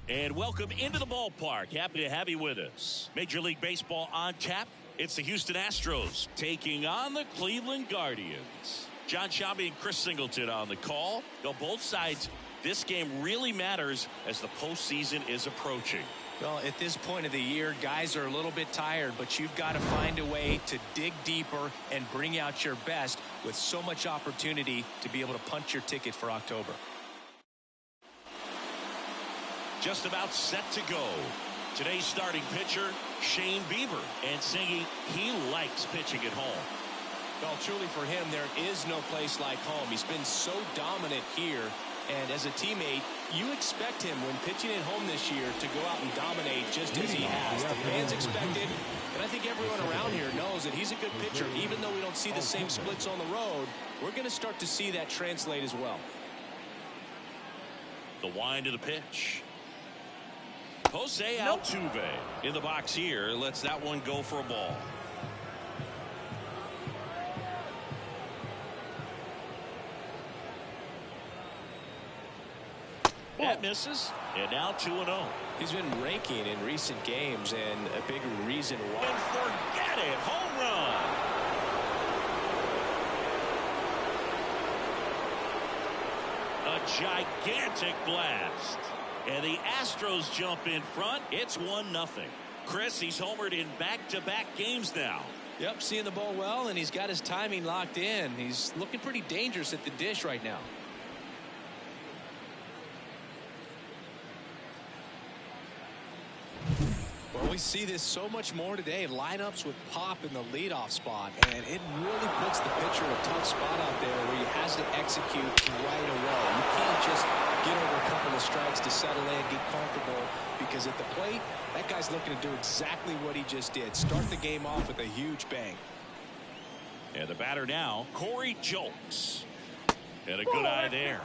And welcome into the ballpark. Happy to have you with us. Major League Baseball on tap. It's the Houston Astros taking on the Cleveland Guardians. John Shabby and Chris Singleton on the call. Though both sides, this game really matters as the postseason is approaching. Well, at this point of the year, guys are a little bit tired, but you've got to find a way to dig deeper and bring out your best with so much opportunity to be able to punch your ticket for October. Just about set to go. Today's starting pitcher, Shane Bieber. And Singy, he likes pitching at home. Well, truly for him, there is no place like home. He's been so dominant here. And as a teammate, you expect him when pitching at home this year to go out and dominate just as he has. The fans expect it, and I think everyone around here knows that he's a good pitcher. Even though we don't see the same splits on the road, we're going to start to see that translate as well. The wind of the pitch. Jose Altuve in the box here. Lets that one go for a ball. That misses, and now 2-0. He's been ranking in recent games, and a big reason why. And forget it, home run. A gigantic blast. And the Astros jump in front. It's 1-0. Chris, he's homered in back-to-back games now. Yep, seeing the ball well, and he's got his timing locked in. He's looking pretty dangerous at the dish right now. Well, we see this so much more today. Lineups with pop in the leadoff spot, and it really puts the pitcher in a tough spot out there where he has to execute right away. You can't just get over a couple of strikes to settle in, get comfortable, because at the plate, that guy's looking to do exactly what he just did. Start the game off with a huge bang. And the batter now, Corey Julks. And a good eye there.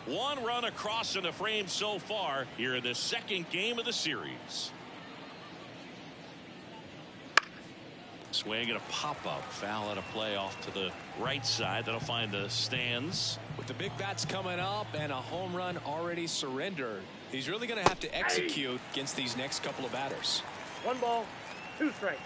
One run across in the frame so far here in the second game of the series. Swing and a pop-up foul at a play off to the right side. That'll find the stands. With the big bats coming up and a home run already surrendered, he's really going to have to execute against these next couple of batters. 1 ball, 2 strikes.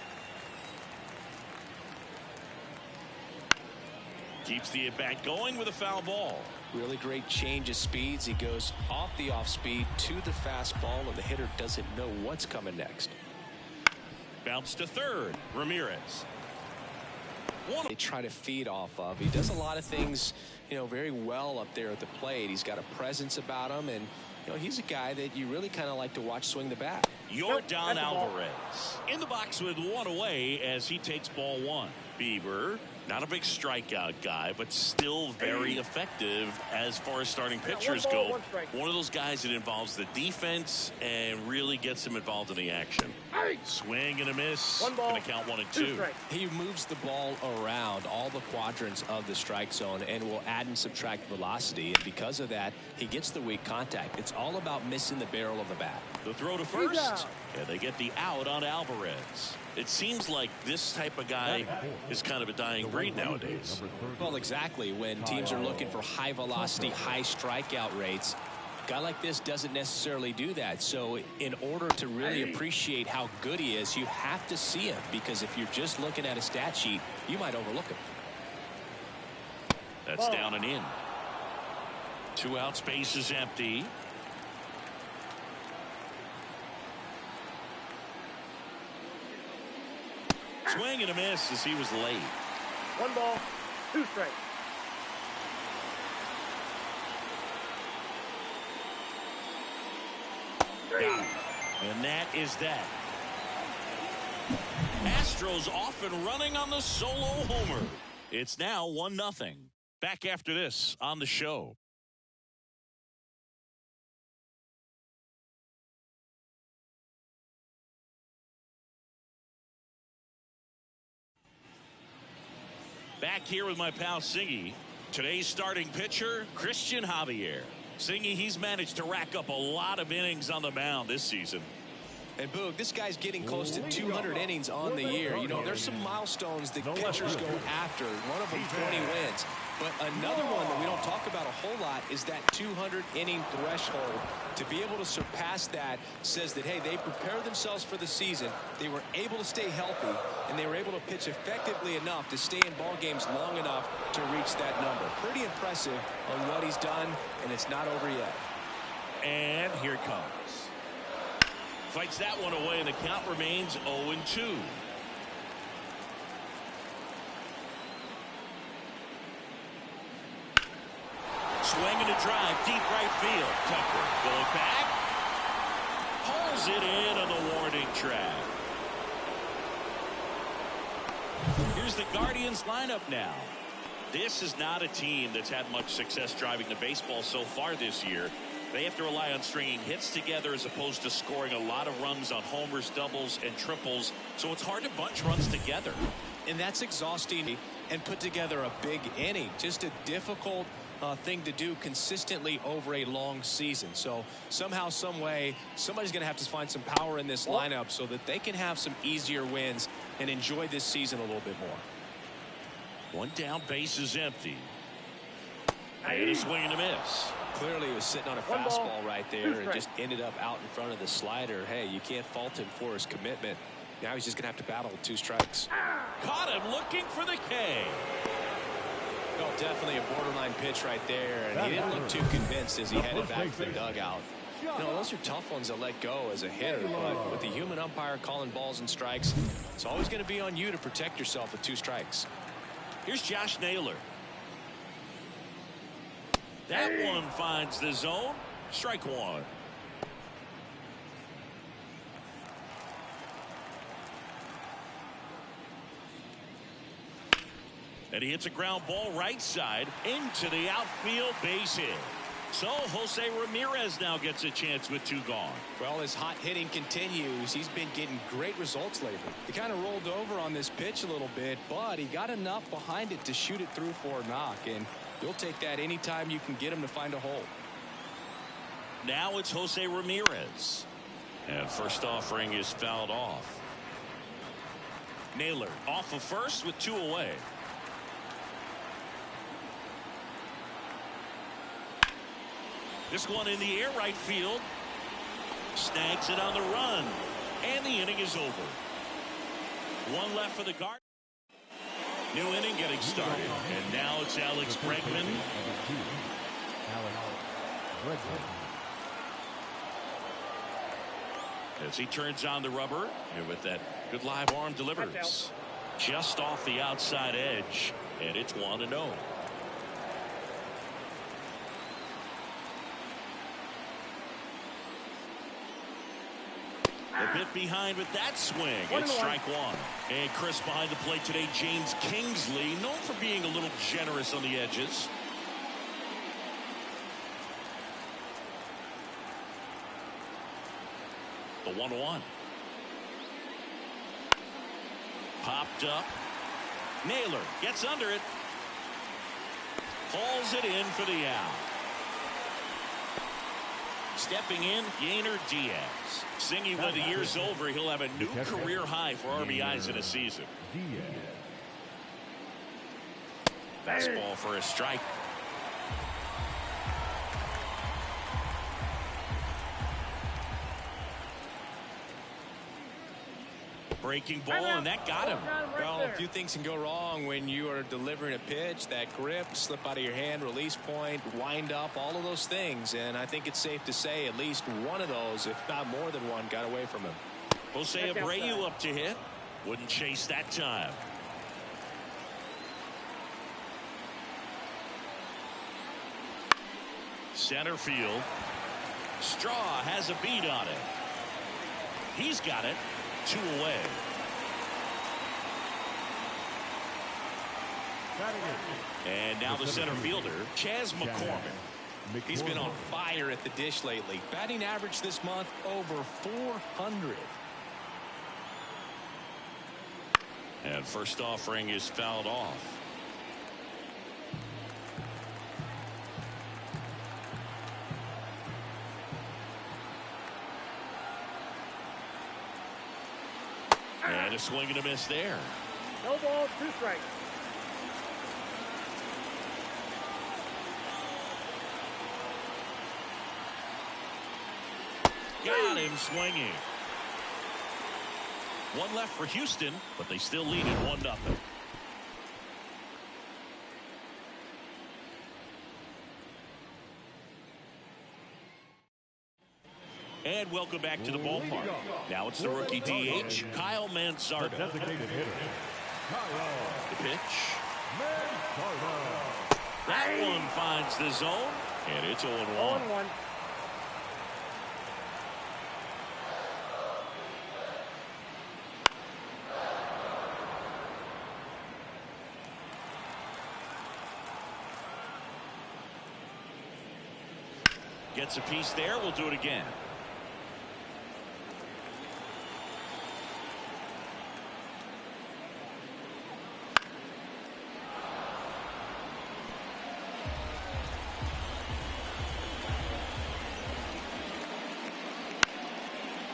Keeps the at-bat going with a foul ball. Really great change of speeds. He goes off the off-speed to the fastball, and the hitter doesn't know what's coming next. Bounce to third. Ramirez. They try to feed off of. He does a lot of things, very well up there at the plate. He's got a presence about him, and he's a guy that you really kind of like to watch swing the bat. Yordan Alvarez in the box with one away as he takes ball 1. Bieber, not a big strikeout guy, but still very effective as far as starting pitchers go. One of those guys that involves the defense and really gets him involved in the action. Swing and a miss. Going to count 1 and 2. He moves the ball around all the quadrants of the strike zone and will add and subtract velocity. And because of that, he gets the weak contact. It's all about missing the barrel of the bat. The throw to first, and they get the out on Alvarez. It seems like this type of guy is kind of a dying breed nowadays. Well, exactly. When teams are looking for high velocity, high strikeout rates, a guy like this doesn't necessarily do that. So in order to really appreciate how good he is, you have to see him, because if you're just looking at a stat sheet, you might overlook him. That's down and in. 2 outs, base is empty. Swing and a miss as he was late. 1 ball, 2 strikes. Got him. And that is that. Astros off and running on the solo homer. It's now 1-0. Back after this on the show. Back here with my pal Singy. Today's starting pitcher, Christian Javier. Singy, he's managed to rack up a lot of innings on the mound this season. And Boog, this guy's getting close to 200 innings on the year. There's some milestones that pitchers go after. One of them 20 wins. But another one that we don't talk about a whole lot is that 200-inning threshold. To be able to surpass that says that, hey, they prepared themselves for the season. They were able to stay healthy, and they were able to pitch effectively enough to stay in ball games long enough to reach that number. Pretty impressive on what he's done, and it's not over yet. And here it comes. Fights that one away, and the count remains 0-2. Swinging a drive, deep right field. Tucker going back. Pulls it in on the warning track. Here's the Guardians lineup now. This is not a team that's had much success driving the baseball so far this year. They have to rely on stringing hits together as opposed to scoring a lot of runs on homers, doubles, and triples. So it's hard to bunch runs together. And that's exhausting and put together a big inning. Just a difficult thing to do consistently over a long season. So somehow, some way, somebody's going to have to find some power in this lineup so that they can have some easier wins and enjoy this season a little bit more. One down, base is empty. And a swing and a miss. Clearly he was sitting on a fastball right there and just ended up out in front of the slider. Hey, you can't fault him for his commitment. Now he's just going to have to battle with 2 strikes. Caught him looking for the K. Well, definitely a borderline pitch right there, and he didn't look too convinced as he headed back to the dugout. You know, those are tough ones to let go as a hitter, but with the human umpire calling balls and strikes, it's always going to be on you to protect yourself with 2 strikes. Here's Josh Naylor. That one finds the zone. Strike one. And he hits a ground ball right side into the outfield base hit. So Jose Ramirez now gets a chance with 2 gone. Well, as hot hitting continues, he's been getting great results lately. He kind of rolled over on this pitch a little bit, but he got enough behind it to shoot it through for a knock, and you'll take that anytime you can get him to find a hole. Now it's Jose Ramirez. And first offering is fouled off. Naylor off of first with 2 away. This one in the air right field. Snags it on the run. And the inning is over. 1 left for the Guardians. New inning getting started. And now it's Alex Bregman. As he turns on the rubber. And with that good live arm delivers. Just off the outside edge. And it's 1-0. A bit behind with that swing. It's strike one. And Chris behind the plate today, James Kingsley, known for being a little generous on the edges. The 1-1. Popped up. Naylor gets under it. Hauls it in for the out. Stepping in, Yainer Diaz. Singing when the year's over, he'll have a new career high for RBIs in a season. Fastball for a strike. Breaking ball, and that got him. Well, a few things can go wrong when you are delivering a pitch. That grip, slip out of your hand, release point, wind up, all of those things. And I think it's safe to say at least one of those, if not more than one, got away from him. Jose Abreu up to hit. Wouldn't chase that time. Center field. Straw has a beat on it. He's got it. 2 away. And now the center fielder, Chas McCormick. He's been on fire at the dish lately. Batting average this month over 400. And first offering is fouled off. And a swing and a miss there. No ball, 2 strikes. Got him swinging. One left for Houston, but they still lead at 1-0. And welcome back to the ballpark. Now it's the rookie DH, Kyle Manzardo. Designated hitter. The pitch. That one finds the zone, and it's 0-1. 0-1. Gets a piece there. We'll do it again.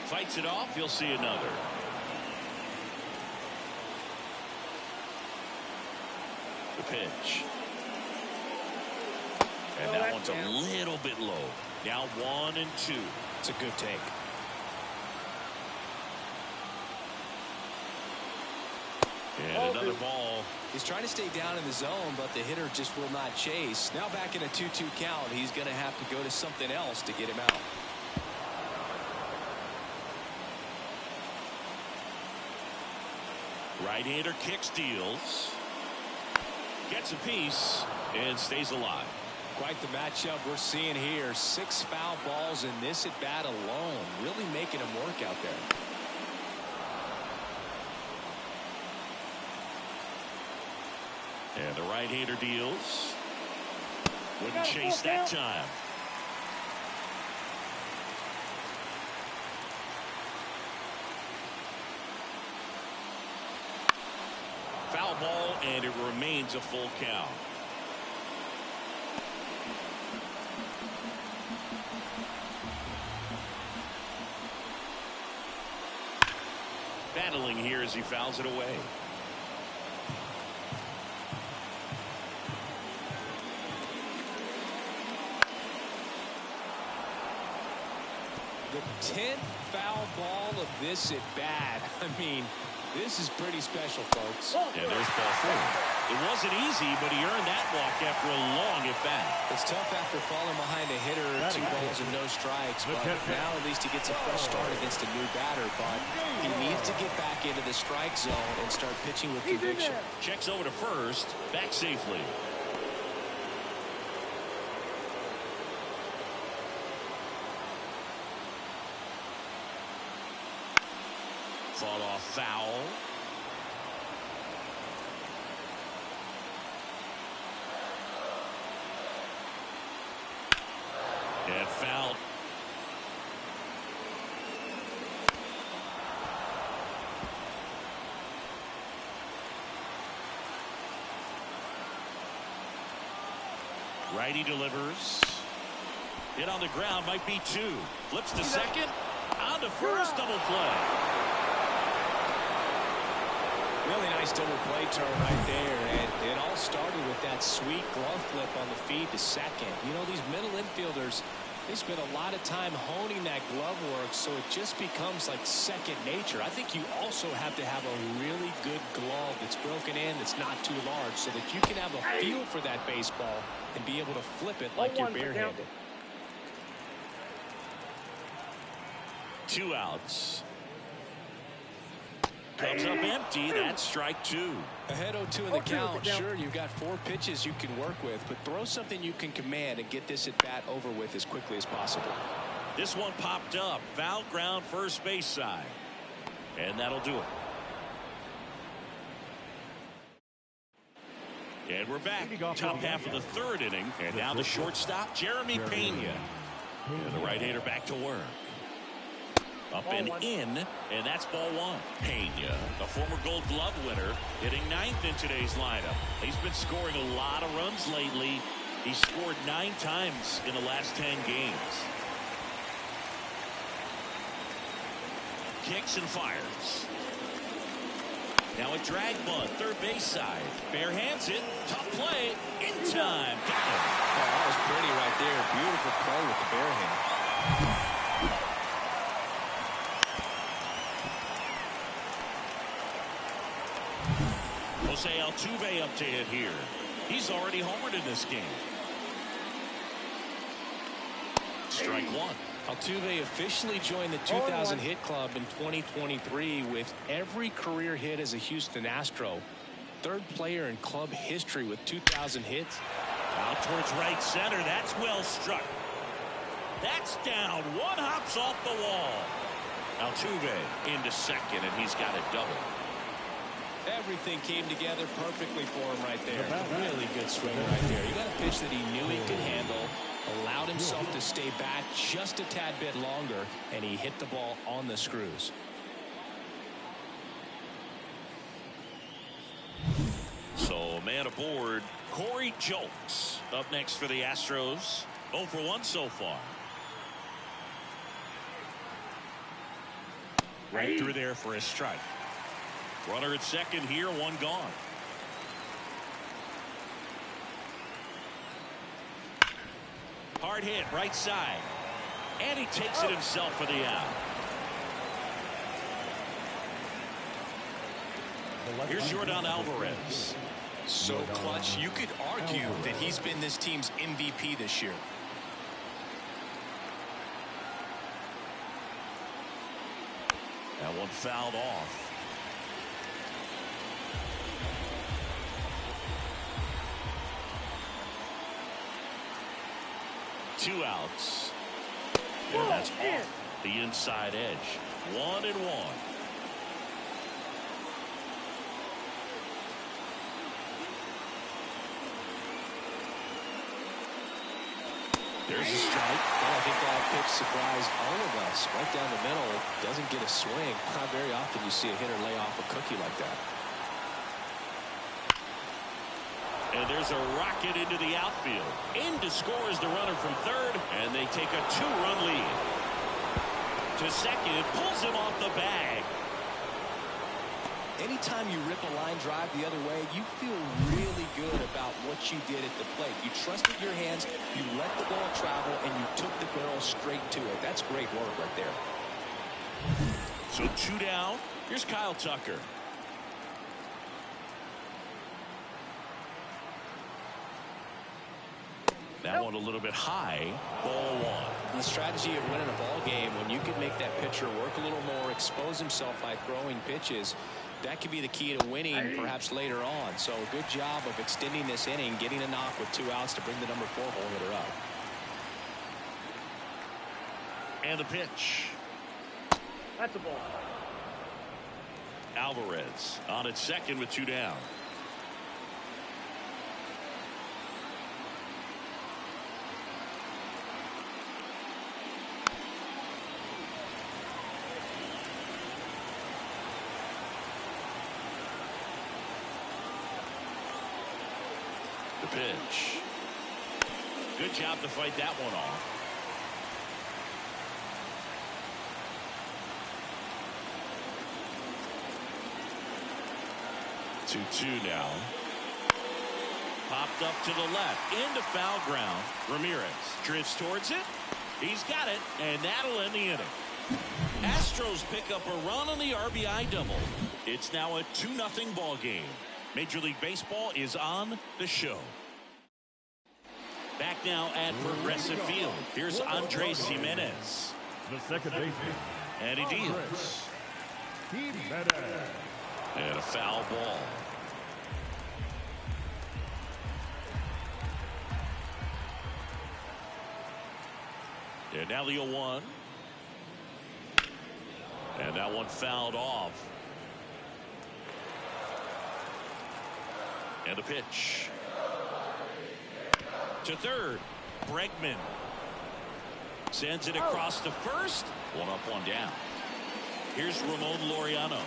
Fights it off. You'll see another. The pitch. And that one's a little bit low. Now 1-2. It's a good take. And another ball. He's trying to stay down in the zone, but the hitter just will not chase. Now back in a 2-2 count, he's going to have to go to something else to get him out. Right-hander kick, steals. Gets a piece and stays alive. Quite the matchup we're seeing here. 6 foul balls in this at bat alone, really making him work out there. And the right-hander deals. Wouldn't chase that time. Foul ball, and it remains a full count. Battling here as he fouls it away. The 10th foul ball of this at bat. I mean, this is pretty special, folks. And there's ball 4. It wasn't easy, but he earned that walk after a long at bat. It's tough after falling behind a hitter, 2 balls and no strikes, but now at least he gets a fresh start against a new batter. But he needs to get back into the strike zone and start pitching with conviction. Checks over to first, back safely. Fall off foul. And foul. Righty delivers. Hit on the ground, might be 2. Flips to second. On to first, double play. Really nice double play turn right there, and it all started with that sweet glove flip on the feed to second. You know, these middle infielders, they spend a lot of time honing that glove work, so it just becomes like second nature. I think you also have to have a really good glove that's broken in, that's not too large, so that you can have a feel for that baseball and be able to flip it like you're barehanded. 2 outs. Comes up empty. That's strike 2. Ahead 0-2 in the count. Sure, you've got 4 pitches you can work with, but throw something you can command and get this at bat over with as quickly as possible. This one popped up. Foul ground, first base side. And that'll do it. And we're back. Top half of the 3rd inning. And now the shortstop, Jeremy Pena. And the right-hander back to work. Up and in, and that's ball 1. Pena, a former Gold Glove winner, hitting 9th in today's lineup. He's been scoring a lot of runs lately. He's scored 9 times in the last 10 games. Kicks and fires. Now a drag bunt, third base side. Bare hands it, tough play, in time. Got him. Oh, that was pretty right there. Beautiful play with the bare hand. Jose Altuve up to hit here. He's already homered in this game. Strike one. Altuve officially joined the 2,000 hit club in 2023 with every career hit as a Houston Astro. Third player in club history with 2,000 hits. Out towards right center. That's well struck. That's down. One hops off the wall. Altuve into second, and he's got a double. Everything came together perfectly for him right there. Really good swing right there. He got a pitch that he knew he could handle, allowed himself to stay back just a tad bit longer, and he hit the ball on the screws. So, man aboard, Corey Julks up next for the Astros. 0 for 1 so far. Right through there for a strike. Runner at second here, one gone. Hard hit, right side. And he takes it himself for the out. Here's Jordan Alvarez. So clutch, you could argue that he's been this team's MVP this year. That one fouled off. Two outs. And that's off the inside edge. 1-1. There's a strike. Well, I think that pitch surprised all of us. Right down the middle. Doesn't get a swing. Not very often you see a hitter lay off a cookie like that. And there's a rocket into the outfield. In to score is the runner from third, and they take a 2-run lead. To second, pulls him off the bag. Anytime you rip a line drive the other way, you feel really good about what you did at the plate. You trusted your hands, you let the ball travel, and you took the barrel straight to it. That's great work right there. So 2 down. Here's Kyle Tucker. That one a little bit high. Ball one. The strategy of winning a ball game, when you can make that pitcher work a little more, expose himself by throwing pitches, that could be the key to winning perhaps later on. So good job of extending this inning, getting a knock with 2 outs to bring the number 4 hole hitter up. And the pitch. That's a ball. Alvarez on at second with 2 down. The pitch. Good job to fight that one off. Two now. Popped up to the left into foul ground. Ramirez drifts towards it. He's got it, and that'll end the inning. Astros pick up a run on the RBI double. It's now a 2-0 ball game. Major League Baseball is on the show. Back now at Progressive Field. Here's Andres Jimenez. The second baseman. And he deals. And a foul ball. And now the 0-1. And that one fouled off. And the pitch. To third. Bregman. Sends it across to first. 1 up, 1 down. Here's Ramon Laureano.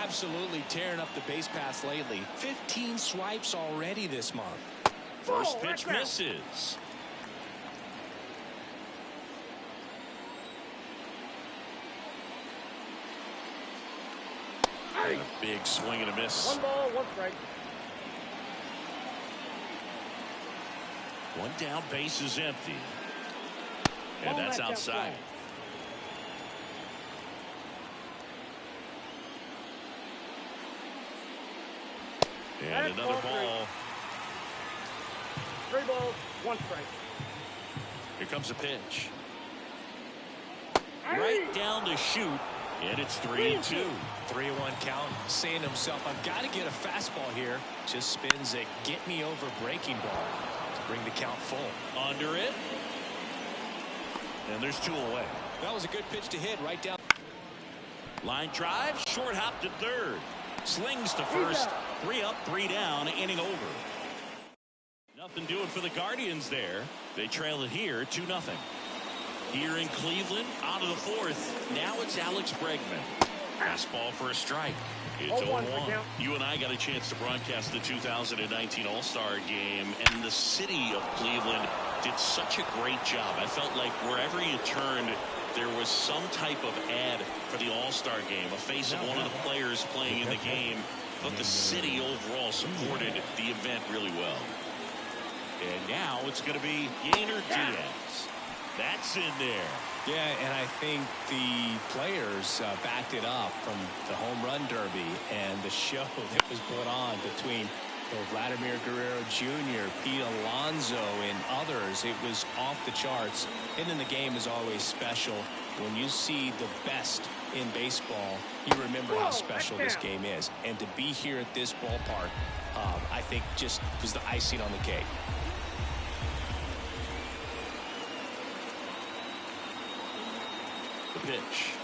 Absolutely tearing up the base paths lately. 15 swipes already this month. First pitch misses. And a big swing and a miss. 1 ball, 1 strike. 1 down, base is empty. And that's outside. And another ball. 3 balls, 1 strike. Here comes a pitch. Right down the chute. And it's 3-2. 3-1 count. Saying to himself, I've got to get a fastball here. Just spins a get-me-over breaking ball to bring the count full. Under it. And there's 2 away. That was a good pitch to hit right down. Line drive. Short hop to third. Slings to first. 3 up, 3 down. Inning over. Nothing doing for the Guardians there. They trail it here 2-0. Here in Cleveland, out of the 4th. Now it's Alex Bregman. Fastball for a strike. It's 0-1. You and I got a chance to broadcast the 2019 All-Star Game, and the city of Cleveland did such a great job. I felt like wherever you turned, there was some type of ad for the All-Star Game, a face of one of the players playing in the game. But the city overall supported the event really well. And now it's going to be Yainer Diaz. That's in there. Yeah, and I think the players backed it up from the home run derby and the show that was put on between Vladimir Guerrero Jr., Pete Alonso, and others. It was off the charts. And then the game is always special. When you see the best in baseball, you remember how special this game is. And to be here at this ballpark, I think just was the icing on the cake. The pitch.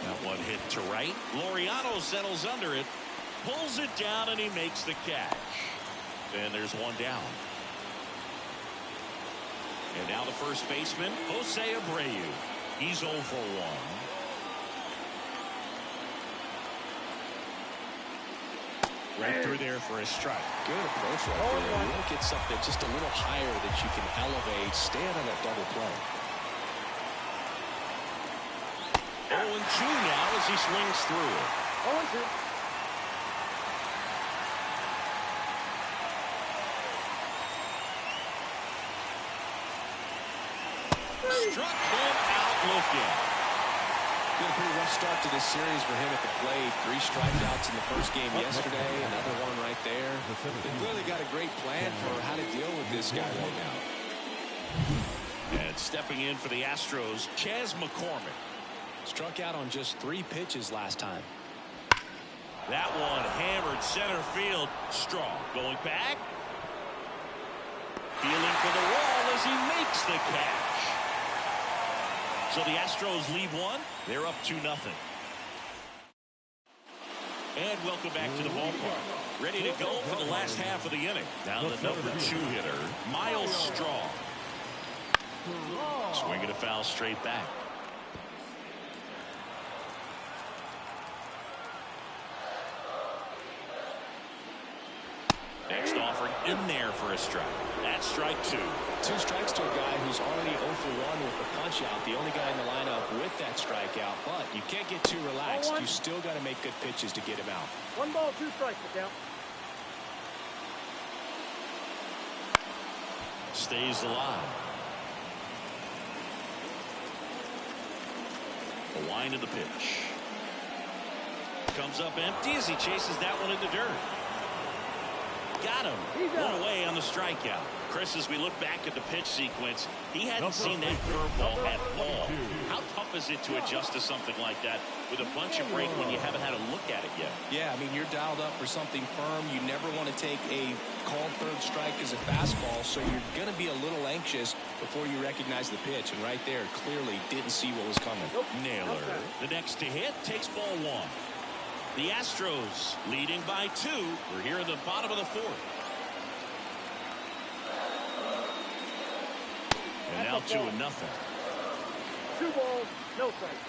That one hit to right. Laureano settles under it, pulls it down, and he makes the catch. And there's 1 down. And now the first baseman, Jose Abreu. He's 0 for 1. Right through there for a strike. Good approach right there. You want to get something just a little higher that you can elevate, stand on that double play. 0-2 now as he swings through it. 0-2. Struck him out looking. Been a pretty rough start to this series for him at the plate. 3 strikeouts in the first game yesterday. Another one right there. They've really got a great plan for how to deal with this guy right now. And stepping in for the Astros, Chas McCormick. Struck out on just 3 pitches last time. That one hammered center field. Strong going back. Feeling for the wall as he makes the catch. So the Astros lead 1. They're up 2-0. And welcome back to the ballpark. Ready to go for the last half of the inning. Now the number 2 hitter, Miles Strong. Swinging a foul straight back. Next offering in there for a strike. That's strike 2. 2 strikes to a guy who's already 0 for 1 with the punch out. The only guy in the lineup with that strikeout. But you can't get too relaxed. You still got to make good pitches to get him out. 1 ball, 2 strikes to count. Stays alive. The wind of the pitch. Comes up empty as he chases that one in the dirt. Got him. 1 away on the strikeout. Chris, as we look back at the pitch sequence, he hadn't seen that curveball at all. How tough is it to adjust to something like that with a bunch of break when you haven't had a look at it yet? Yeah, I mean, you're dialed up for something firm. You never want to take a called 3rd strike as a fastball, so you're going to be a little anxious before you recognize the pitch. And right there, clearly didn't see what was coming. Naylor, the next to hit, takes ball 1. The Astros leading by 2. We're here in the bottom of the 4th. And now 2-0. 2 balls, no strikes.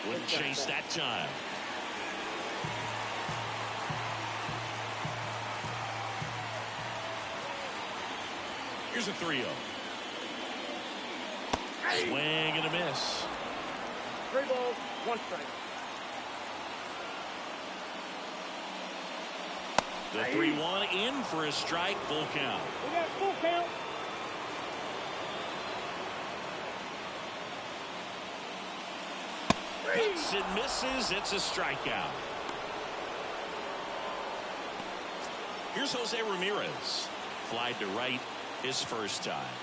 Wouldn't chase that time. Here's a 3-0. Swing and a miss. 3 balls, 1 strike. The 3-1 in for a strike, full count. We got full count. Hits and misses. It's a strikeout. Here's Jose Ramirez. Flied to right his first time.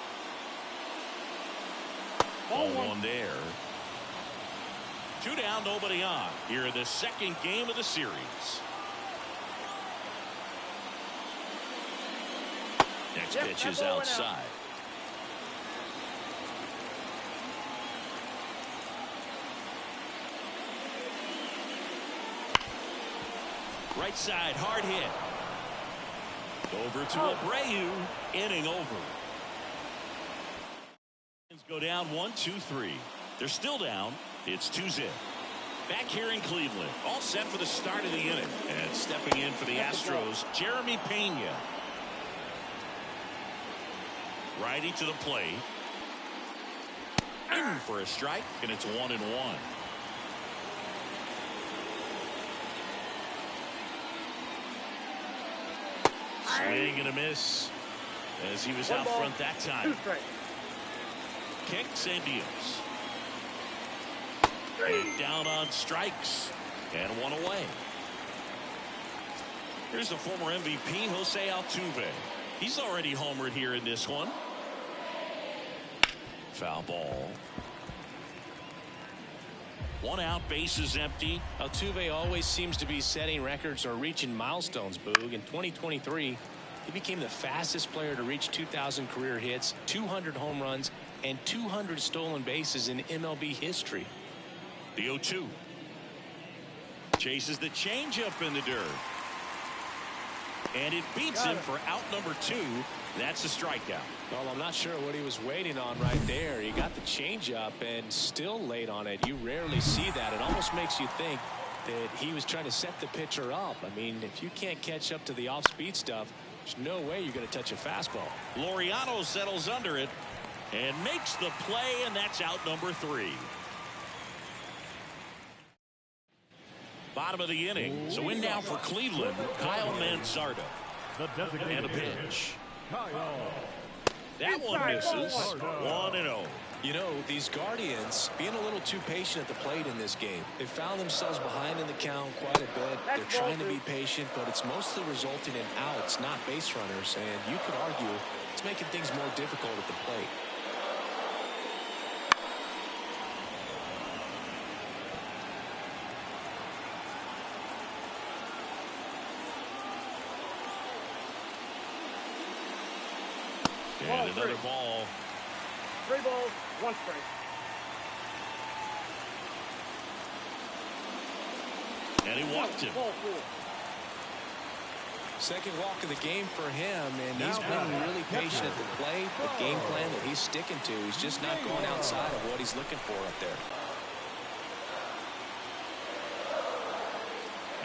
Ball one there. 2 down, nobody on. Here in the second game of the series. Next pitch is outside. Right side, hard hit. Over to Abreu. Inning over. Go down 1-2-3. They're still down. It's 2-0. Back here in Cleveland. All set for the start of the inning. And stepping in for the Astros, Jeremy Pena. Righty to the plate. In for a strike, and it's 1-1. Swing and a miss as he was out front that time. Kicks and deals. Down on strikes and 1 away. Here's the former MVP, Jose Altuve. He's already homered here in this one. Foul ball. 1 out, bases empty. Altuve always seems to be setting records or reaching milestones, Boog. In 2023, he became the fastest player to reach 2,000 career hits, 200 home runs, and 200 stolen bases in MLB history. The 0-2. Chases the changeup in the dirt. And it beats him for out number 2. That's a strikeout. Well, I'm not sure what he was waiting on right there. He got the changeup and still late on it. You rarely see that. It almost makes you think that he was trying to set the pitcher up. I mean, if you can't catch up to the off-speed stuff, there's no way you're going to touch a fastball. Laureano settles under it and makes the play, and that's out number 3. Bottom of the inning. So in now for Cleveland, Kyle Manzardo. And a pitch. That one misses. 1-0. You know, these Guardians being a little too patient at the plate in this game. They found themselves behind in the count quite a bit. They're trying to be patient, but it's mostly resulting in outs, not base runners. And you could argue it's making things more difficult at the plate. And another ball. 3 balls, 1 strike. And he walked him. Ball 4. Second walk of the game for him, and he's been really patient at the plate. The game plan that he's sticking to, he's just not going outside of what he's looking for up there.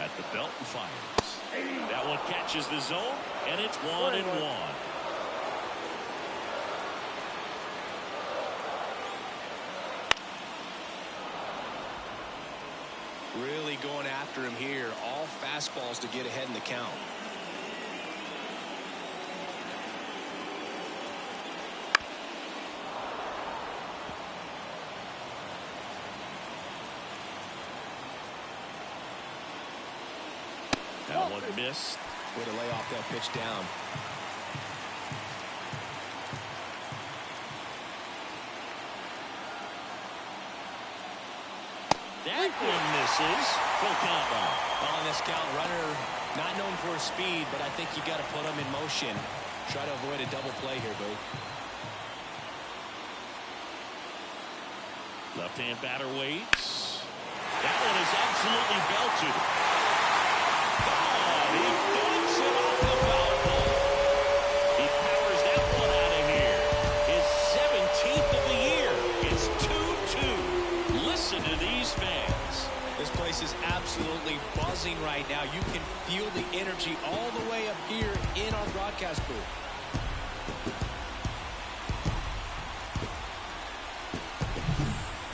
At the belt and fires. That one catches the zone, and it's 1-1. Really going after him here. All fastballs to get ahead in the count. That one missed. Way to lay off that pitch down. That one misses. Full count now. On this count, runner not known for his speed, but I think you got to put him in motion. Try to avoid a double play here, Boo. Left-hand batter waits. That one is absolutely belted. Oh, he dunks it off the foul pole. He powers that one out of here. His 17th of the year. It's 2-2. Listen to these fans. This place is absolutely buzzing right now. You can feel the energy all the way up here in our broadcast booth.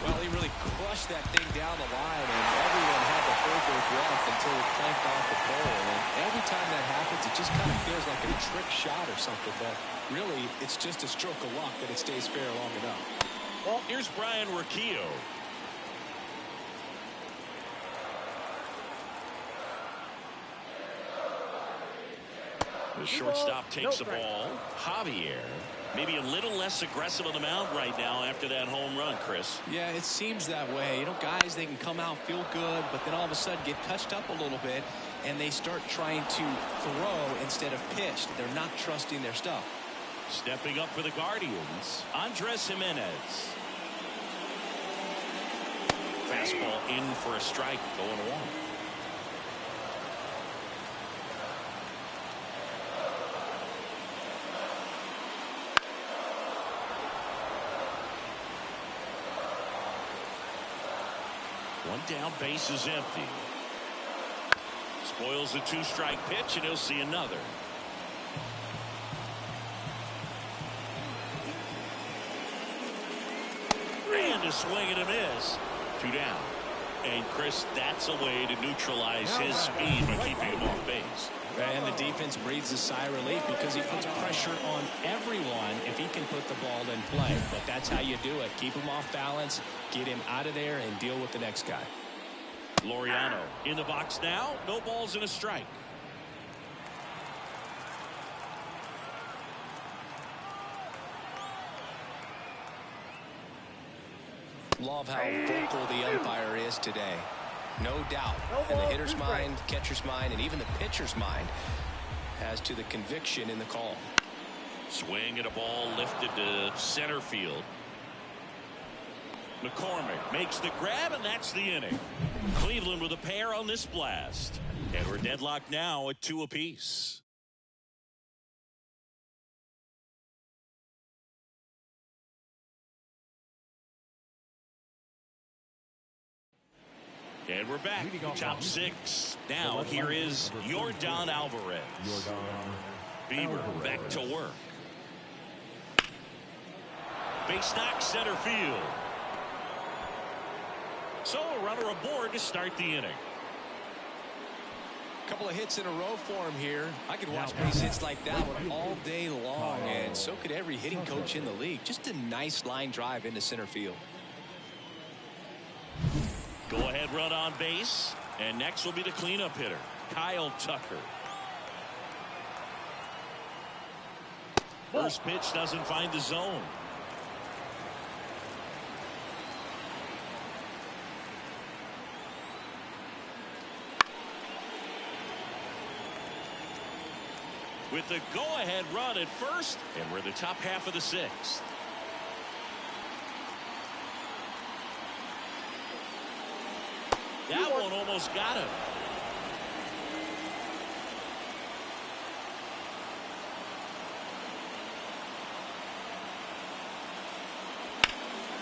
Well, he really crushed that thing down the line, and everyone had to hold their breath until it clanked off the pole. And every time that happens, it just kind of feels like a trick shot or something, but really, it's just a stroke of luck that it stays fair long enough. Well, here's Brian Riccio. The shortstop takes the ball. Javier, maybe a little less aggressive on the mound right now after that home run, Chris. Yeah, it seems that way. You know, guys, they can come out, feel good, but then all of a sudden get touched up a little bit, and they start trying to throw instead of pitch. They're not trusting their stuff. Stepping up for the Guardians, Andres Jimenez. Fastball in for a strike, going one. One down, base is empty. Spoils the two-strike pitch, and he'll see another. And a swing and a miss. Two down. And Chris, that's a way to neutralize his speed by keeping him off base. And the defense breathes a sigh of relief because he puts pressure on everyone if he can put the ball in play. But that's how you do it. Keep him off balance, get him out of there, and deal with the next guy. Laureano in the box now. No balls and a strike. Love how vocal the umpire is today. No doubt in the hitter's mind, catcher's mind, and even the pitcher's mind as to the conviction in the call. Swing and a ball lifted to center field. McCormick makes the grab, and that's the inning. Cleveland with a pair on this blast. And we're deadlocked now at 2 apiece. And we're back. Top 6. Now here is Yordan Alvarez. Bieber back to work. Base knock, center field. So a runner aboard to start the inning. Couple of hits in a row for him here. I could watch base hits like that one all day long, and so could every hitting coach in the league. Just a nice line drive into center field. Go ahead run on base, and next will be the cleanup hitter, Kyle Tucker. First pitch doesn't find the zone. With the go-ahead run at first, and we're in the top half of the 6th. That one almost got him.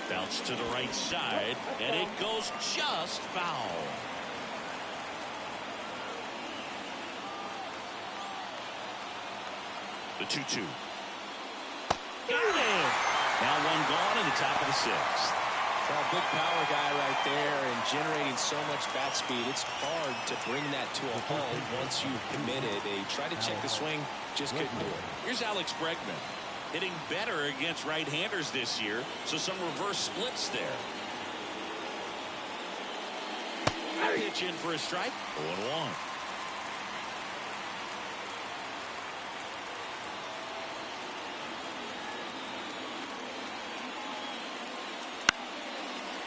Bounce to the right side, and it goes just foul. The 2-2. Got him. Now one gone in the top of the 6th. Well, big power guy right there and generating so much bat speed. It's hard to bring that to a halt once you've committed. They try to check the swing, just couldn't do it. Here's Alex Bregman, hitting better against right-handers this year, so some reverse splits there. Pitch in for a strike. 0-1.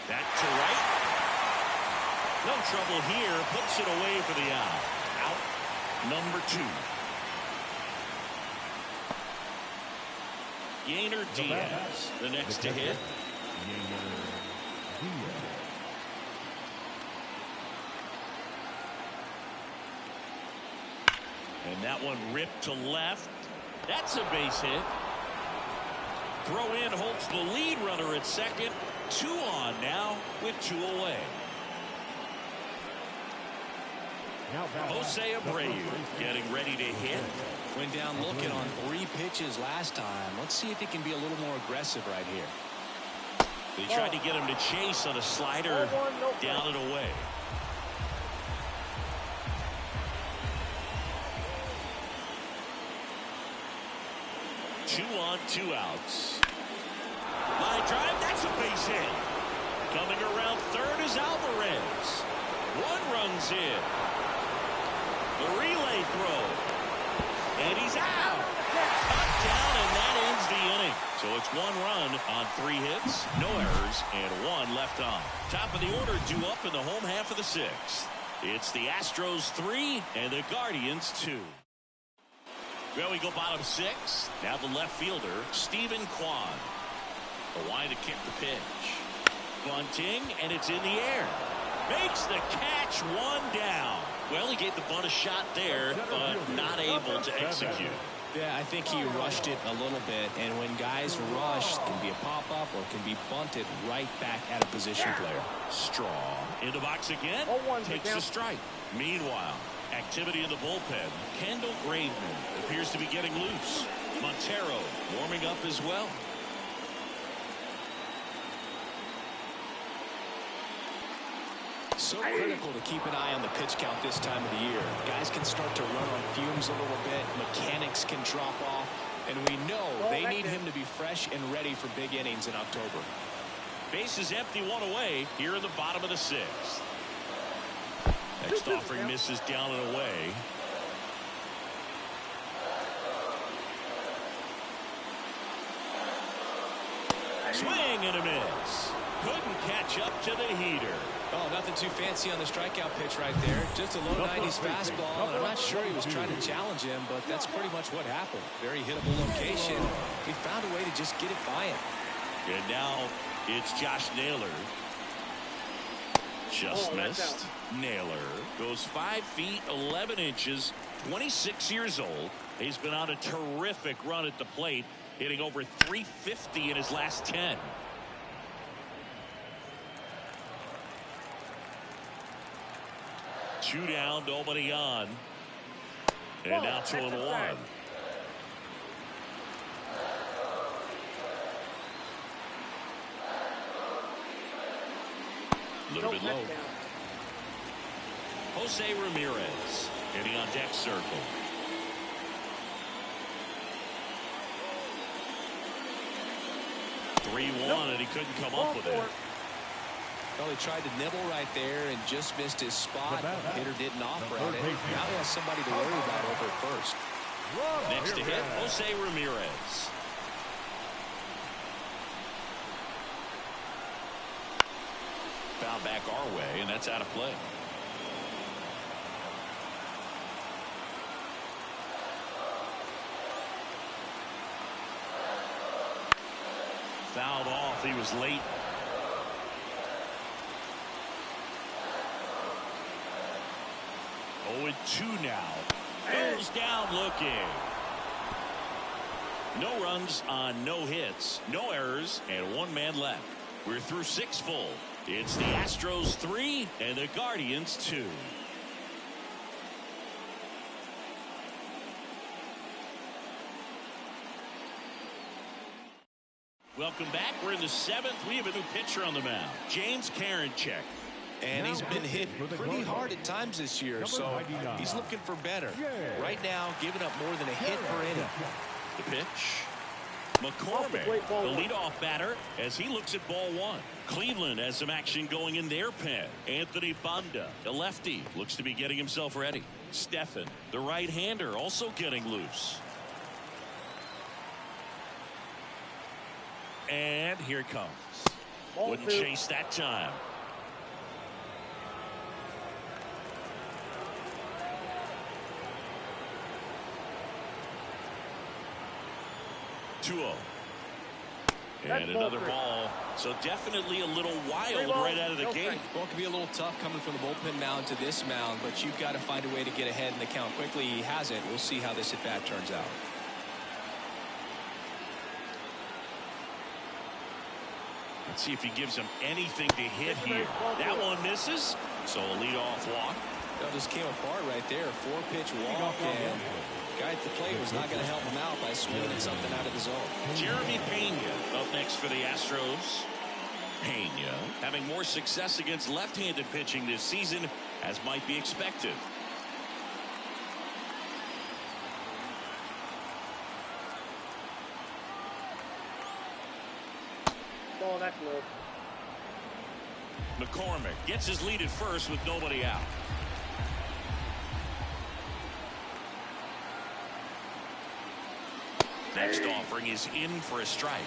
Back to right. No trouble here. Puts it away for the out. Out number 2. Yainer Diaz, the next to hit. And that one ripped to left. That's a base hit. Throw in holds the lead runner at second. 2 on now with 2 away. Jose Abreu getting ready to hit. Went down looking on 3 pitches last time. Let's see if he can be a little more aggressive right here. They tried to get him to chase on a slider down and away. Two on, 2 outs. Line drive, that's a base hit. Coming around third is Alvarez. 1 runs in. The relay throw. And he's out. Cut down, and that ends the inning. So it's 1 run on 3 hits, no errors, and 1 left on. Top of the order due up in the home half of the 6th. It's the Astros 3 and the Guardians 2. Well, we go bottom 6. Now the left fielder, Stephen Kwan. A line to kick the pitch. Bunting, and it's in the air. Makes the catch, 1 down. Well, he gave the bunt a shot there, but not able to execute. Yeah, I think he rushed it a little bit, and when guys rush, it can be a pop-up or can be bunted right back at a position player. Straw in the box again, takes a strike. Meanwhile, activity in the bullpen. Kendall Graveman appears to be getting loose. Montero warming up as well. So critical to keep an eye on the pitch count this time of the year. Guys can start to run on fumes a little bit. Mechanics can drop off. And we know they need him to be fresh and ready for big innings in October. Base is empty, 1 away here in the bottom of the 6th. Next offering misses down and away. Swing and a miss. Couldn't catch up to the heater. Oh, nothing too fancy on the strikeout pitch right there. Just a low 90s fastball. And I'm not sure he was trying to challenge him, but that's pretty much what happened. Very hittable location. He found a way to just get it by him. And now it's Josh Naylor. Just missed. Naylor goes 5 feet 11 inches, 26 years old. He's been on a terrific run at the plate, hitting over 350 in his last 10. Two down, nobody on. And now 2-1. A little bit low. Jose Ramirez hitting on deck circle. 3-1, and he couldn't come up with it. Well, he tried to nibble right there and just missed his spot. The hitter didn't offer at it. Now he has somebody to worry about over at first. Next to hit, Jose Ramirez. Foul back our way, and that's out of play. Fouled off. He was late. Oh, and 2 now. Goes down looking. No runs on no hits, no errors, and 1 man left. We're through 6 full. It's the Astros 3 and the Guardians 2. Welcome back. We're in the 7th. We have a new pitcher on the mound, James Karinchak. And he's been hit pretty hard at times this year, so he's looking for better. Right now, giving up more than a hit per inning. The pitch. McCormick, the leadoff batter, as he looks at ball 1. Cleveland has some action going in their pen. Anthony Banda, the lefty, looks to be getting himself ready. Stephan, the right-hander, also getting loose. And here it comes. Wouldn't chase that time. And another ball. So definitely a little wild right out of the gate. Well, it can be a little tough coming from the bullpen mound to this mound, but you've got to find a way to get ahead in the count quickly. He hasn't. We'll see how this at bat turns out. Let's see if he gives him anything to hit here. That one misses. So a leadoff walk. That just came apart right there. 4-pitch walk, and the guy at the plate was not going to help him out by swinging something out of the zone. Jeremy Pena up next for the Astros. Pena having more success against left-handed pitching this season, as might be expected. Ball, that's low. McCormick gets his lead at first with nobody out. Next offering is in for a strike.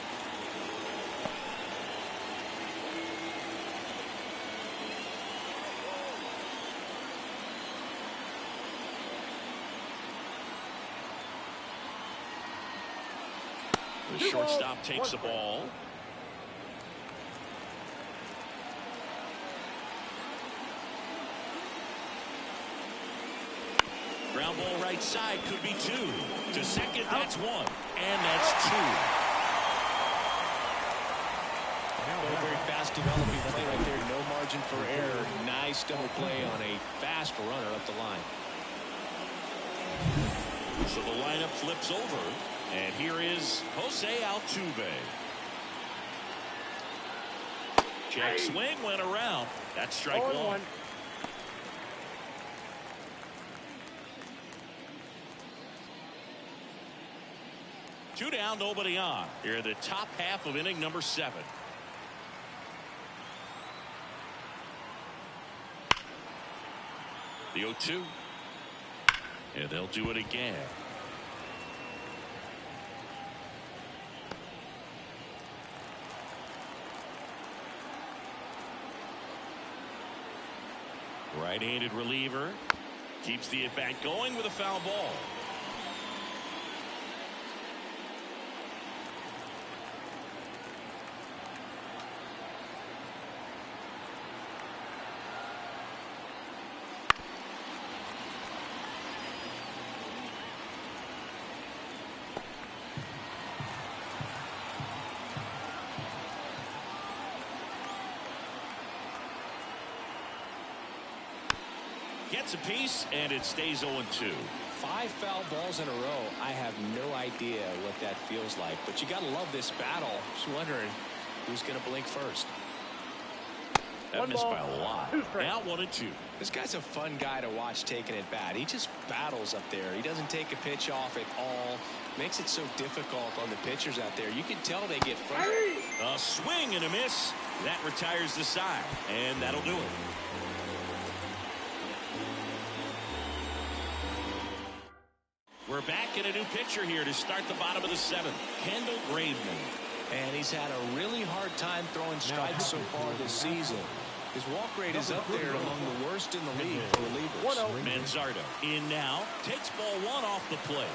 The shortstop takes the ball. Ground ball right side, could be two. To second, that's one. And that's two. Very fast developing play right there. No margin for error. Nice double play on a fast runner up the line. So the lineup flips over. And here is Jose Altuve. Check swing, went around. That's strike one. Two down, nobody on. Here the top half of inning number 7. The 0-2. And they'll do it again. Right-handed reliever keeps the at-bat going with a foul ball. Gets a piece, and it stays 0-2. 5 foul balls in a row. I have no idea what that feels like, but you got to love this battle. Just wondering who's going to blink first. That missed by a lot. Now 1-2. This guy's a fun guy to watch taking at bat. He just battles up there. He doesn't take a pitch off at all. Makes it so difficult on the pitchers out there. You can tell they get frustrated. A swing and a miss. That retires the side, and that'll do it. We're back in a new pitcher here to start the bottom of the 7th. Kendall Graveman. And he's had a really hard time throwing strikes so far this season. His walk rate is up there among the worst in the league for relievers. Manzardo in now. Takes ball 1 off the plate.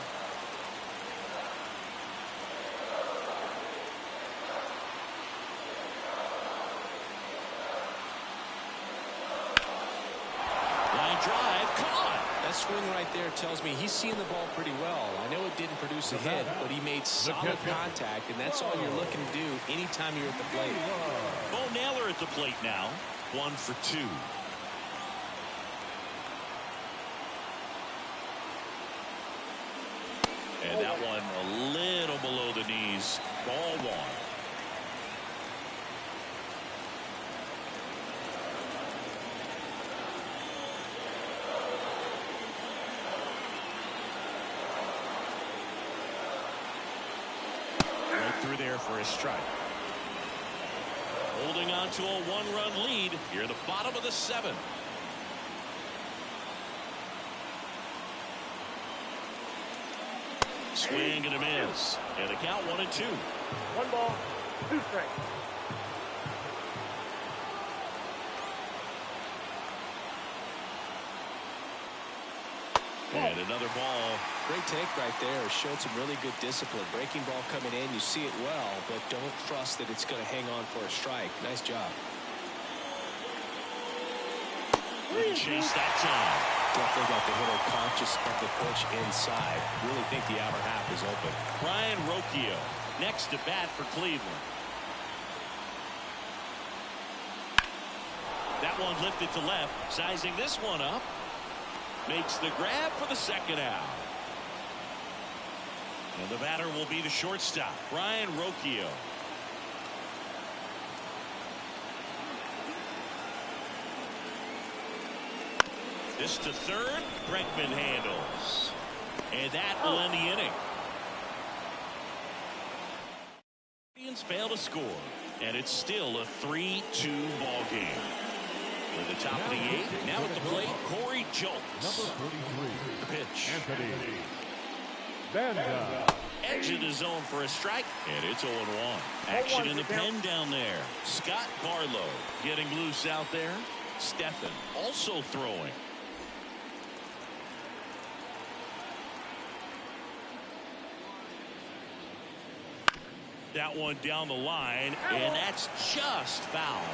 Line drive, caught. That swing right there tells me he's seen the ball pretty well. I know it didn't produce a hit, but he made solid contact, and that's all you're looking to do anytime you're at the plate. Bo Naylor at the plate now. 1 for 2. And that one a little below the knees. Ball 1. Through there for a strike. Holding on to a 1-run lead here at the bottom of the 7th. Swing and a miss. And the count 1-2. 1 ball, 2 strikes. And another ball. Great take right there. Showed some really good discipline. Breaking ball coming in. You see it well, but don't trust that it's going to hang on for a strike. Nice job. Wouldn't chase that time. Definitely got the hitter conscious of the pitch inside. Really think the outer half is open. Brian Rocchio next to bat for Cleveland. That one lifted to left. Sizing this one up. Makes the grab for the second out. And the batter will be the shortstop, Brian Rocchio. This to third, Bregman handles. And that will end the inning. Indians fail to score, and it's still a 3-2 ball game. With the top of the 8th, now at the plate, Corey Joltz. Number 33, the pitch. Anthony Banda. edge of the zone for a strike, and it's 0-1. Action in the pen down there. Scott Barlow getting loose out there. Stephan also throwing. That one down the line, and that's just foul.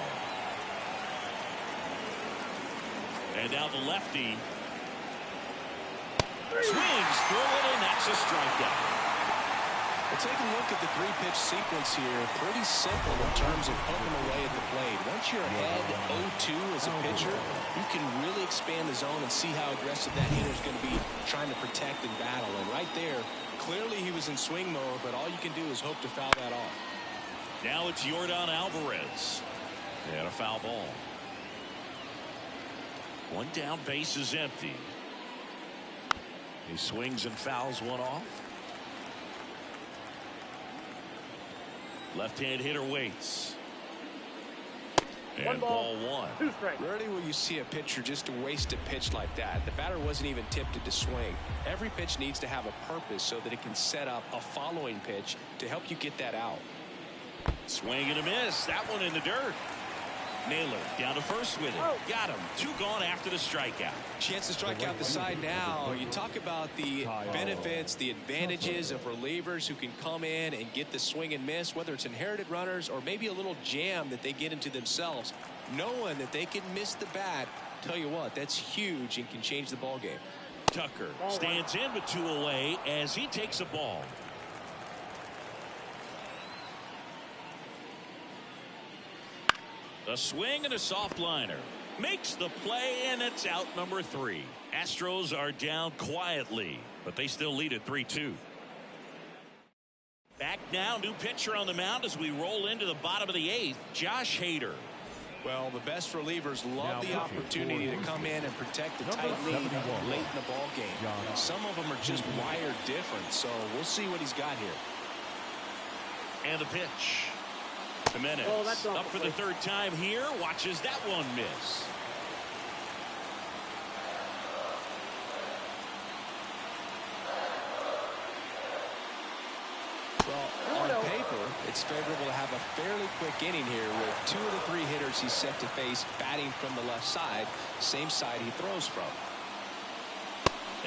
And now the lefty swings through it, and that's a strikeout. Well, take a look at the three-pitch sequence here. Pretty simple in terms of poking away at the plate. Once you're ahead 0-2 as a pitcher, you can really expand the zone and see how aggressive that hitter is going to be trying to protect and battle. And right there, clearly he was in swing mode, but all you can do is hope to foul that off. Now it's Yordan Alvarez. And a foul ball. One down, base is empty. He swings and fouls one off. Left-hand hitter waits. And ball one. Rarely will you see a pitcher just waste a pitch like that. The batter wasn't even tempted to swing. Every pitch needs to have a purpose so that it can set up a following pitch to help you get that out. Swing and a miss. That one in the dirt. Naylor down to first with it. Got him. Two gone after the strikeout. Chance to strike out the side now. You talk about the benefits, the advantages of relievers who can come in and get the swing and miss, whether it's inherited runners or maybe a little jam that they get into themselves. Knowing that they can miss the bat, tell you what, that's huge and can change the ball game. Tucker stands in with two away as he takes a ball. A swing and a soft liner. Makes the play, and it's out number 3. Astros are down quietly, but they still lead at 3-2. Back now, new pitcher on the mound as we roll into the bottom of the 8th, Josh Hader. Well, the best relievers love the opportunity to come in and protect the tight lead late in the ball game. Some of them are just wired different, so we'll see what he's got here. And the pitch. Jimenez up for the third time here, watches that one miss. Well, on paper, it's favorable to have a fairly quick inning here with 2 of the 3 hitters he's set to face batting from the left side, same side he throws from.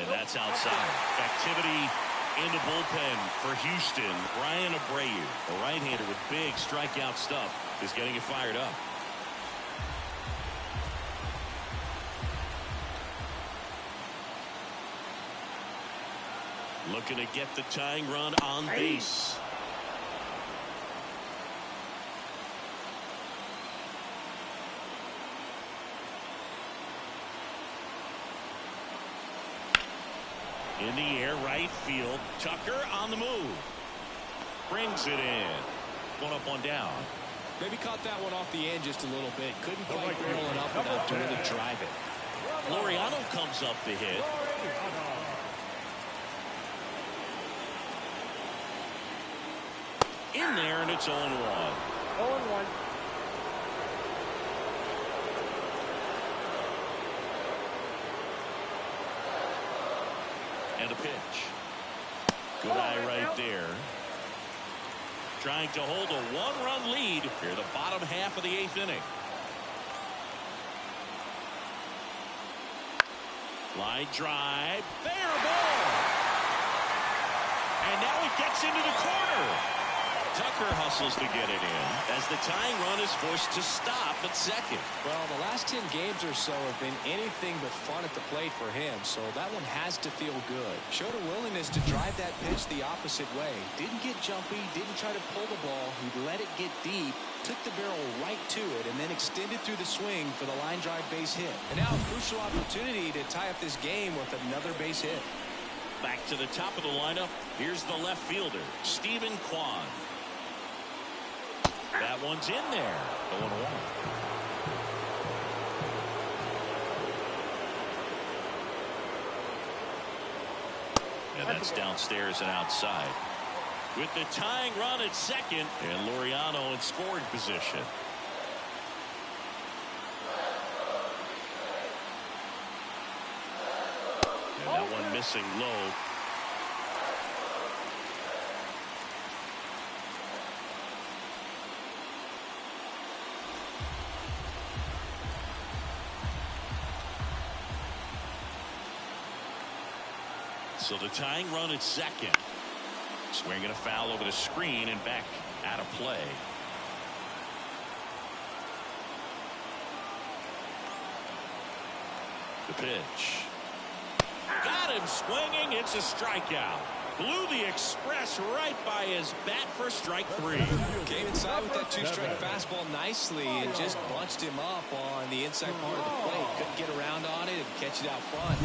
And that's outside. Activity in the bullpen for Houston. Brian Abreu, a right-hander with big strikeout stuff, is getting it fired up. Looking to get the tying run on base. In the air, right field. Tucker on the move. Brings it in. One up, one down. Maybe caught that one off the end just a little bit. Couldn't quite barrel it up enough to really drive it. Laureano comes up to hit. In there, and it's 0-1. 0-1. And a pitch. Good eye right there. Trying to hold a 1-run lead here, the bottom half of the 8th inning. Line drive. Fair ball. And now it gets into the corner. Tucker hustles to get it in as the tying run is forced to stop at second. Well, the last 10 games or so have been anything but fun at the plate for him, so that one has to feel good. Showed a willingness to drive that pitch the opposite way. Didn't get jumpy, didn't try to pull the ball. He let it get deep, took the barrel right to it, and then extended through the swing for the line drive base hit. And now a crucial opportunity to tie up this game with another base hit. Back to the top of the lineup. Here's the left fielder, Stephen Kwan. That one's in there. 0-1. And that's downstairs and outside. With the tying run at second, and Laureano in scoring position. And that one missing low. So the tying run at second. Swinging a foul over the screen and back out of play. The pitch. Got him swinging. It's a strikeout. Blew the express right by his bat for strike 3. Came inside with that two-strike fastball nicely and just bunched him up on the inside part of the plate. Couldn't get around on it and catch it out front.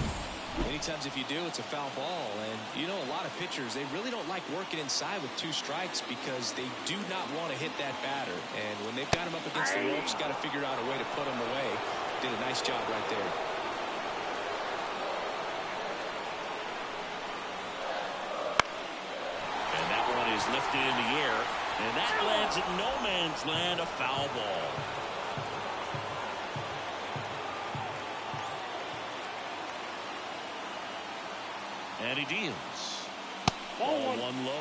Many times if you do, it's a foul ball. And you know, a lot of pitchers, they really don't like working inside with 2 strikes because they do not want to hit that batter. And when they've got him up against the ropes, got to figure out a way to put him away. Did a nice job right there. And that one is lifted in the air. And that lands at no man's land, a foul ball. And he deals. Ball 1 low.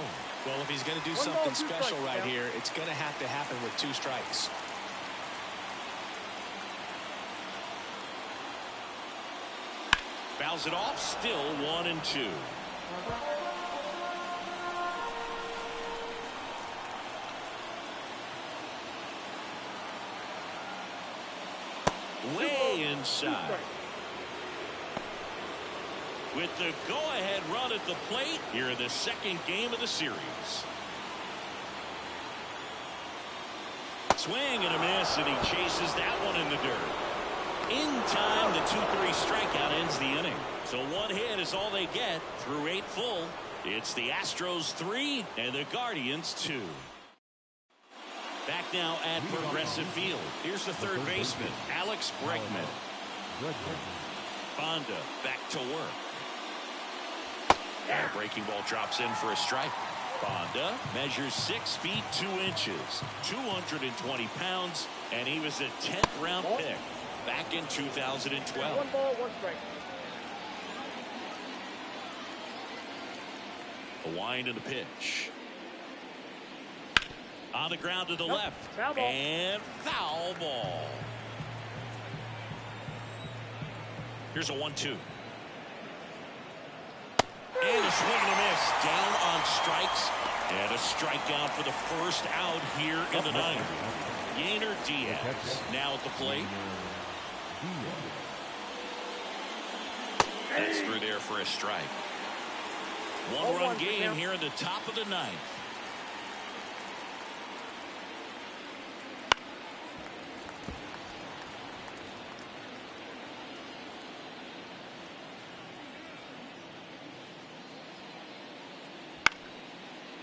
Well, if he's going to do something special right here, it's going to have to happen with 2 strikes. Fouls it off, still 1-2. Way inside. With the go-ahead run at the plate here in the second game of the series. Swing and a miss, and he chases that one in the dirt. In time, the 2-3 strikeout ends the inning. So 1 hit is all they get through 8 full. It's the Astros 3 and the Guardians 2. Back now at Progressive Field. Here's the third baseman, Alex Bregman. Fonda back to work. And a breaking ball drops in for a strike. Fonda measures 6 feet 2 inches, 220 pounds, and he was a 10th round pick back in 2012. 1 ball, 1 strike. A wind and a pitch. On the ground to the left. Foul ball. And foul ball. Here's a 1-2. And a swing and a miss. Down on strikes. And a strikeout for the first out here in the ninth. Yainer Diaz now at the plate. That's through there for a strike. 1-run game here in the top of the ninth.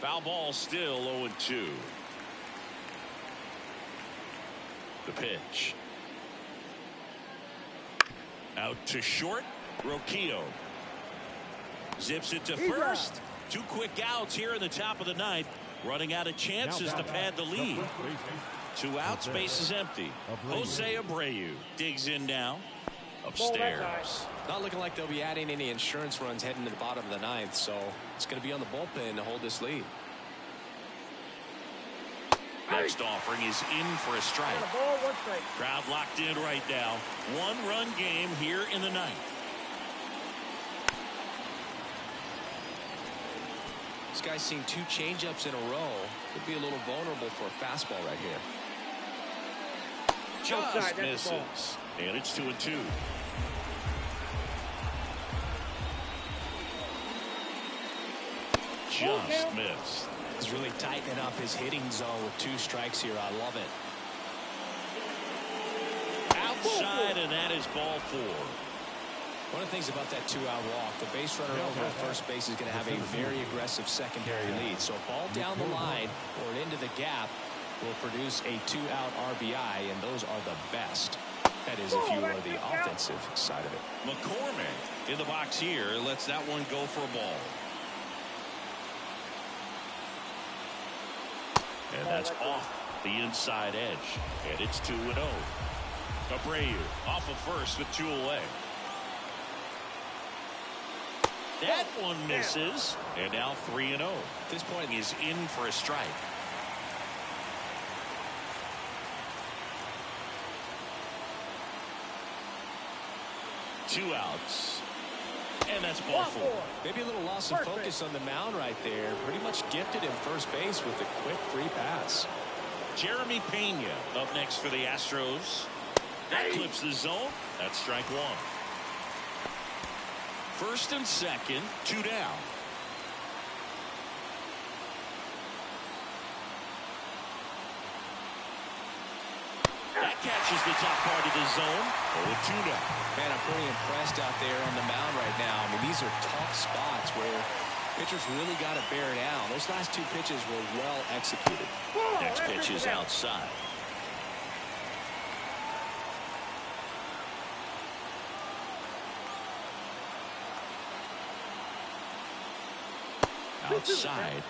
Foul ball, still 0-2. The pitch. Out to short. Roquillo zips it to first. 2 quick outs here in the top of the ninth. Running out of chances to pad the lead. 2 outs, base is empty. Jose Abreu digs in now. Upstairs. Not looking like they'll be adding any insurance runs heading to the bottom of the ninth, so it's going to be on the bullpen to hold this lead. Next offering is in for a strike. Ball, 1 strike. Crowd locked in right now. 1-run game here in the ninth. This guy's seen 2 changeups in a row. Could be a little vulnerable for a fastball right here. Just misses. And it's 2-2. Just missed. He's really tightening up his hitting zone with 2 strikes here. I love it. Outside, and that is ball 4. One of the things about that 2-out walk, the base runner over at first base is going to have a very aggressive secondary lead. So a ball down the line or into the gap will produce a 2-out RBI, and those are the best. That is if you are the offensive side of it. McCormick in the box here lets that one go for a ball. And that's off the inside edge. And it's 2-0. Abreu off of first with 2 away. That one misses. And now 3-0. At this point, he's in for a strike. Two outs. And that's ball 4. Maybe a little loss of focus on the mound right there. Pretty much gifted him first base with a quick free pass. Jeremy Pena up next for the Astros. That clips the zone. That's strike 1. First and second, 2 down. That catches the top part of the zone. 0-2 now. Man, I'm pretty impressed out there on the mound right now. I mean, these are tough spots where pitchers really got to bear down. Those last 2 pitches were well executed. Next pitch is outside. Outside.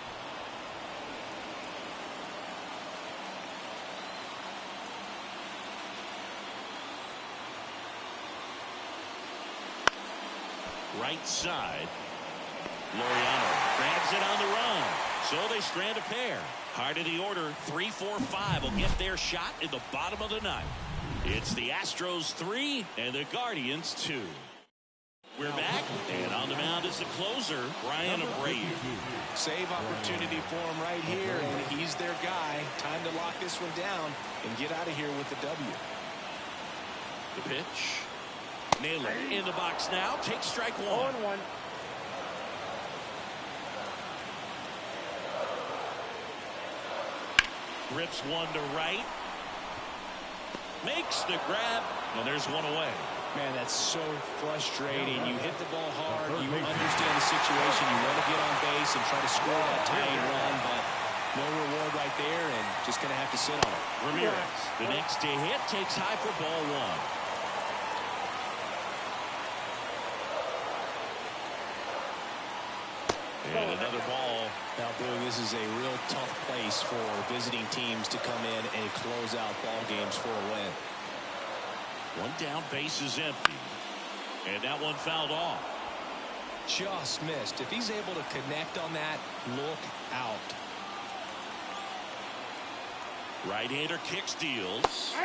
Right side. Laureano grabs it on the run. So they strand a pair. Heart of the order, 3-4-5 will get their shot in the bottom of the ninth. It's the Astros 3 and the Guardians 2. We're back, and on the mound is the closer, Brian Abreu. Save opportunity for him right here, and he's their guy. Time to lock this one down and get out of here with the W. The pitch. Naylor in the box now. Takes strike 1. 0-1. Rips one to right. Makes the grab, and there's one away. Man, that's so frustrating. You hit the ball hard. You understand the situation. You want to get on base and try to score that tying run, but no reward right there, and just going to have to sit on it. Ramirez, the next to hit, takes high for ball 1. And another ball. Now, Boog, this is a real tough place for visiting teams to come in and close out ball games for a win. One down, base is empty. And that one fouled off. Just missed. If he's able to connect on that, look out. Right-hander kicks, deals.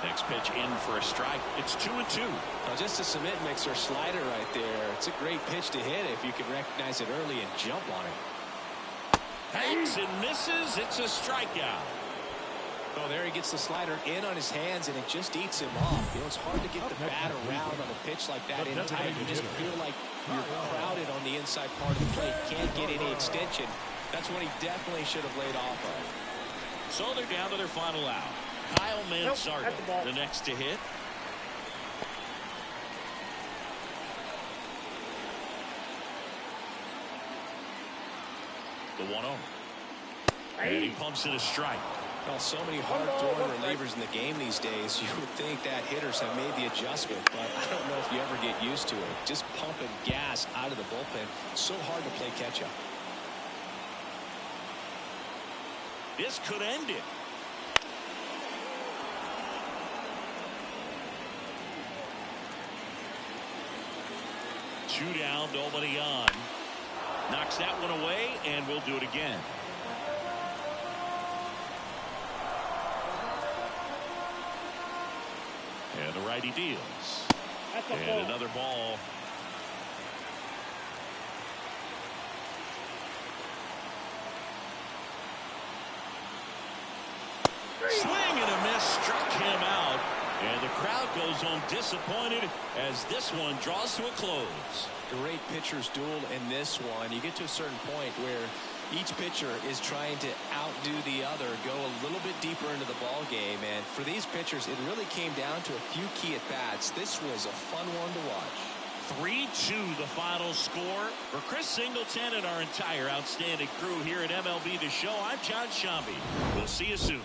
Next pitch in for a strike. It's 2-2. Now, just a cement mixer slider right there. It's a great pitch to hit if you can recognize it early and jump on it. Hacks and misses. It's a strikeout. Oh, there he gets the slider in on his hands, and it just eats him off. You know, it's hard to get the bat around on a pitch like that in tight. You just feel like you're crowded on the inside part of the plate. Can't get any extension. That's what he definitely should have laid off of. So they're down to their final out. Kyle Mansardo, the next to hit. The 1-0. And he pumps it a strike. Well, so many hard-throwing relievers in the game these days, you would think that hitters have made the adjustment, but I don't know if you ever get used to it. Just pumping gas out of the bullpen, so hard to play catch-up. This could end it. Two down, nobody on. Knocks that one away, and we'll do it again. And the righty deals. And another ball. Swing and a miss, struck him out. And the crowd goes home disappointed as this one draws to a close. Great pitcher's duel in this one. You get to a certain point where each pitcher is trying to outdo the other, go a little bit deeper into the ball game. And for these pitchers, it really came down to a few key at-bats. This was a fun one to watch. 3-2 the final score. For Chris Singleton and our entire outstanding crew here at MLB The Show, I'm John Shambi. We'll see you soon.